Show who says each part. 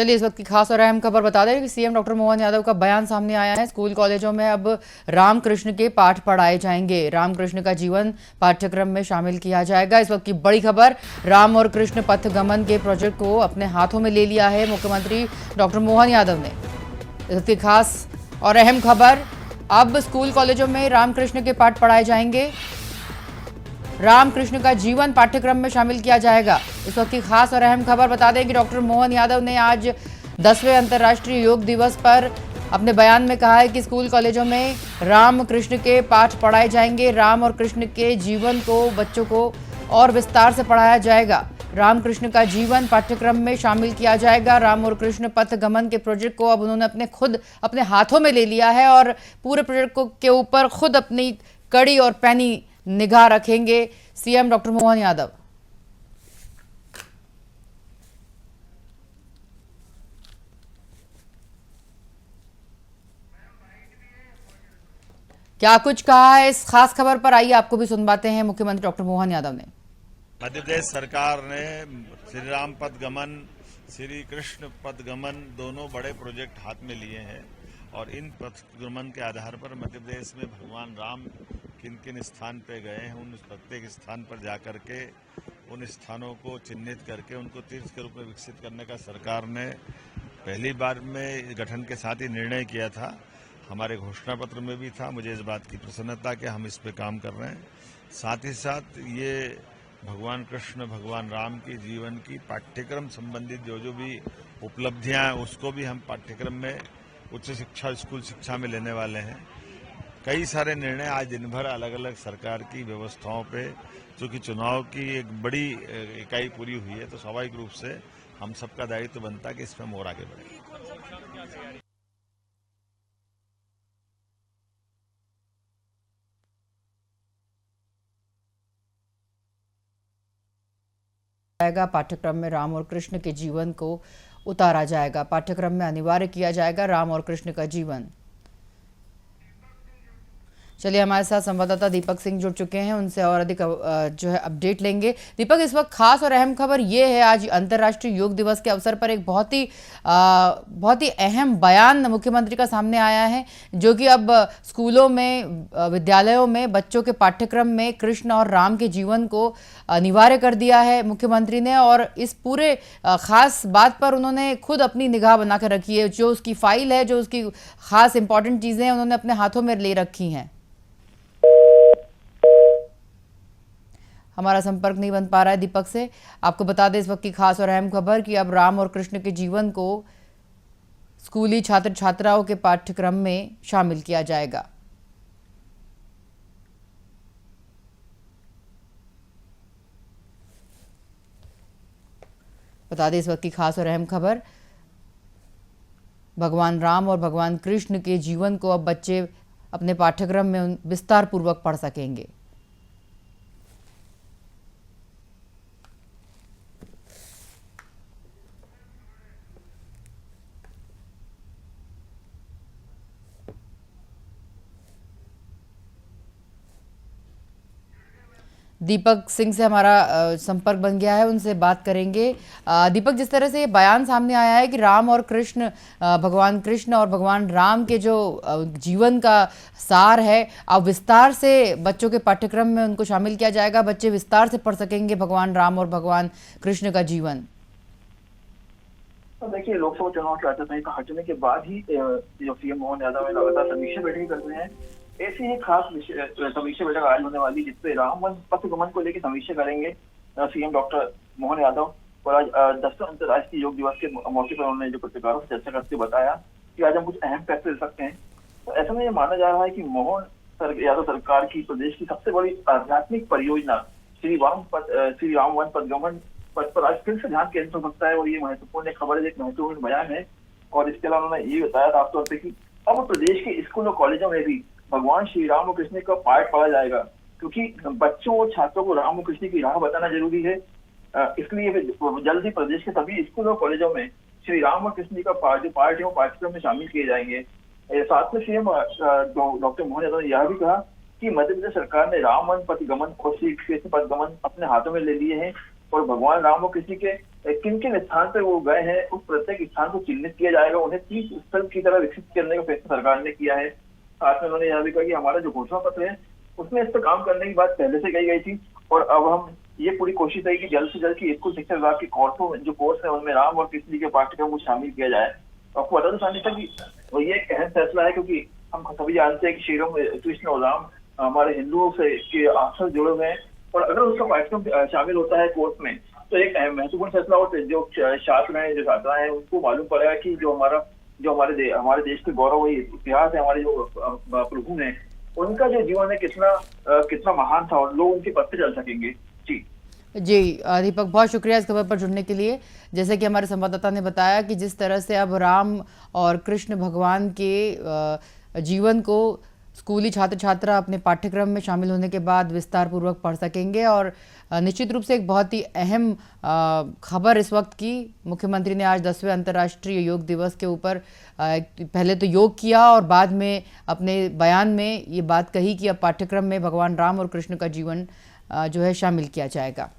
Speaker 1: चलिए इस वक्त की खास और अहम खबर बता दें कि सीएम डॉक्टर मोहन यादव का बयान सामने आया है। स्कूल कॉलेजों में अब रामकृष्ण के पाठ पढ़ाए जाएंगे। रामकृष्ण का जीवन पाठ्यक्रम में शामिल किया जाएगा। इस वक्त की बड़ी खबर, राम और कृष्ण पथ गमन के प्रोजेक्ट को अपने हाथों में ले लिया है मुख्यमंत्री डॉक्टर मोहन यादव ने। इस वक्त की खास और अहम खबर, अब स्कूल कॉलेजों में रामकृष्ण के पाठ पढ़ाए जाएंगे। रामकृष्ण का जीवन पाठ्यक्रम में शामिल किया जाएगा। इस वक्त की खास और अहम खबर बता दें कि डॉक्टर मोहन यादव ने आज 10वें अंतर्राष्ट्रीय योग दिवस पर अपने बयान में कहा है कि स्कूल कॉलेजों में रामकृष्ण के पाठ पढ़ाए जाएंगे। राम और कृष्ण के जीवन को बच्चों को और विस्तार से पढ़ाया जाएगा। रामकृष्ण का जीवन पाठ्यक्रम में शामिल किया जाएगा। राम और कृष्ण पथ गमन के प्रोजेक्ट को अब उन्होंने अपने हाथों में ले लिया है और पूरे प्रोजेक्ट के ऊपर खुद अपनी कड़ी और पैनी निगाह रखेंगे सीएम डॉक्टर मोहन यादव। क्या कुछ कहा है इस खास खबर पर, आइए आपको भी सुनवाते हैं मुख्यमंत्री डॉक्टर मोहन यादव ने।
Speaker 2: मध्य प्रदेश सरकार ने श्री राम पथ गमन, श्री कृष्ण पथ गमन दोनों बड़े प्रोजेक्ट हाथ में लिए हैं और इन पथ गमन के आधार पर मध्य प्रदेश में भगवान राम किन किन स्थान पे गए हैं, उन प्रत्येक स्थान पर जाकर के उन स्थानों को चिन्हित करके उनको तीर्थ के रूप में विकसित करने का सरकार ने पहली बार में गठन के साथ ही निर्णय किया था। हमारे घोषणा पत्र में भी था। मुझे इस बात की प्रसन्नता कि हम इस पे काम कर रहे हैं। साथ ही साथ ये भगवान कृष्ण भगवान राम के जीवन की पाठ्यक्रम संबंधित जो भी उपलब्धियां हैं उसको भी हम पाठ्यक्रम में उच्च शिक्षा स्कूल शिक्षा में लेने वाले हैं। कई सारे निर्णय आज दिन भर अलग अलग सरकार की व्यवस्थाओं पे, चूंकि चुनाव की एक बड़ी इकाई पूरी हुई है तो स्वाभाविक रूप से हम सबका दायित्व बनता है कि इसमें हम और आगे बढ़ें।
Speaker 1: पाठ्यक्रम में राम और कृष्ण के जीवन को उतारा जाएगा। पाठ्यक्रम में अनिवार्य किया जाएगा राम और कृष्ण का जीवन। चलिए हमारे साथ संवाददाता दीपक सिंह जुड़ चुके हैं, उनसे और अधिक जो है अपडेट लेंगे। दीपक, इस वक्त खास और अहम खबर ये है, आज अंतर्राष्ट्रीय योग दिवस के अवसर पर एक बहुत ही अहम बयान मुख्यमंत्री का सामने आया है, जो कि अब स्कूलों में विद्यालयों में बच्चों के पाठ्यक्रम में कृष्ण और राम के जीवन को अनिवार्य कर दिया है मुख्यमंत्री ने। और इस पूरे खास बात पर उन्होंने खुद अपनी निगाह बना कर रखी है। जो उसकी फाइल है, जो उसकी खास इंपॉर्टेंट चीजें हैं, उन्होंने अपने हाथों में ले रखी हैं। हमारा संपर्क नहीं बन पा रहा है दीपक से। आपको बता दें इस वक्त की खास और अहम खबर कि अब राम और कृष्ण के जीवन को स्कूली छात्र छात्राओं के पाठ्यक्रम में शामिल किया जाएगा। बता दें इस वक्त की खास और अहम खबर, भगवान राम और भगवान कृष्ण के जीवन को अब बच्चे अपने पाठ्यक्रम में विस्तार पूर्वक पढ़ सकेंगे। दीपक सिंह से हमारा संपर्क बन गया है, उनसे बात करेंगे। दीपक, जिस तरह से ये बयान सामने आया है कि राम और कृष्ण, भगवान कृष्ण और भगवान राम के जो जीवन का सार है, अब विस्तार से बच्चों के पाठ्यक्रम में उनको शामिल किया जाएगा। बच्चे विस्तार से पढ़ सकेंगे भगवान राम और भगवान कृष्ण का जीवन।
Speaker 3: तो देखिए, लोकसभा चुनाव की आचार हटने के बाद ही जो सीएम मोहन यादव है लगातार समीक्षा बैठक कर रहे हैं। ऐसी ही खास समीक्षा बैठक आज होने वाली, जिसपे राम पथ गमन को लेकर समीक्षा करेंगे सीएम डॉक्टर मोहन यादव। और आज 10वें अंतर्राष्ट्रीय योग दिवस के मौके पर उन्होंने जो पत्रकारों से चर्चा करते बताया कि आज हम कुछ अहम फैसले ले सकते हैं। तो ऐसा में यह माना जा रहा है कि मोहन यादव सरकार की प्रदेश की सबसे बड़ी आध्यात्मिक परियोजना श्री राम वन पथ गमन पर आज फिर से ध्यान केंद्रित हो सकता है। और ये महत्वपूर्ण खबर है, एक महत्वपूर्ण बयान है। और इसके अलावा उन्होंने ये बताया साफ तौर पर कि अब प्रदेश के स्कूल और कॉलेजों में भी भगवान श्री राम और कृष्ण का पाठ पढ़ा जाएगा, क्योंकि बच्चों और छात्रों को राम और कृष्ण की राह बताना जरूरी है। इसलिए जल्द ही प्रदेश के सभी स्कूल और कॉलेजों में श्री राम और कृष्ण का पाठ है वो पाठ्यक्रम में शामिल किए जाएंगे। साथ में सीएम डॉक्टर मोहन यादव ने यह भी कहा कि मध्य प्रदेश सरकार ने राम वन पथ गमन और श्री कृष्ण पथ गमन अपने हाथों में ले लिए हैं और भगवान राम और कृष्ण के किन किन स्थान पर वो गए हैं, उस प्रत्येक स्थान को चिन्हित किया जाएगा, उन्हें 30 स्थल की तरह विकसित करने का फैसला सरकार ने किया है। साथ में उन्होंने यह भी कहा कि हमारा जो घोषणा पत्र है उसमें इस पर काम करने की बात पहले से कही गई थी, और अब हम ये पूरी कोशिश है कि जल्द से जल्द की स्कूल शिक्षा विभाग के कोर्स है उनमें राम और कृष्ण के पाठ्यक्रम को शामिल किया जाए। आपको बता दूं सानिया कि ये एक अहम फैसला है, क्योंकि हम सभी जानते हैं कि श्री राम कृष्ण और राम हमारे हिंदुओं से के अक्सर जुड़े हुए हैं, और अगर उसका पाठ्यक्रम शामिल होता है कोर्स में तो एक महत्वपूर्ण फैसला होता है। जो छात्र हैं, जो छात्राएं हैं, उनको मालूम पड़ेगा कि जो हमारे देश के गौरव इतिहास है, हमारे जो प्रभु हैं, उनका जो जीवन है कितना महान था, और लोग उनके पथ पे चल सकेंगे। जी
Speaker 1: जी दीपक, बहुत शुक्रिया इस खबर पर जुड़ने के लिए। जैसे कि हमारे संवाददाता ने बताया कि जिस तरह से अब राम और कृष्ण भगवान के जीवन को स्कूली छात्र छात्रा अपने पाठ्यक्रम में शामिल होने के बाद विस्तार पूर्वक पढ़ सकेंगे, और निश्चित रूप से एक बहुत ही अहम खबर इस वक्त की। मुख्यमंत्री ने आज 10वें अंतर्राष्ट्रीय योग दिवस के ऊपर पहले तो योग किया और बाद में अपने बयान में ये बात कही कि अब पाठ्यक्रम में भगवान राम और कृष्ण का जीवन जो है शामिल किया जाएगा।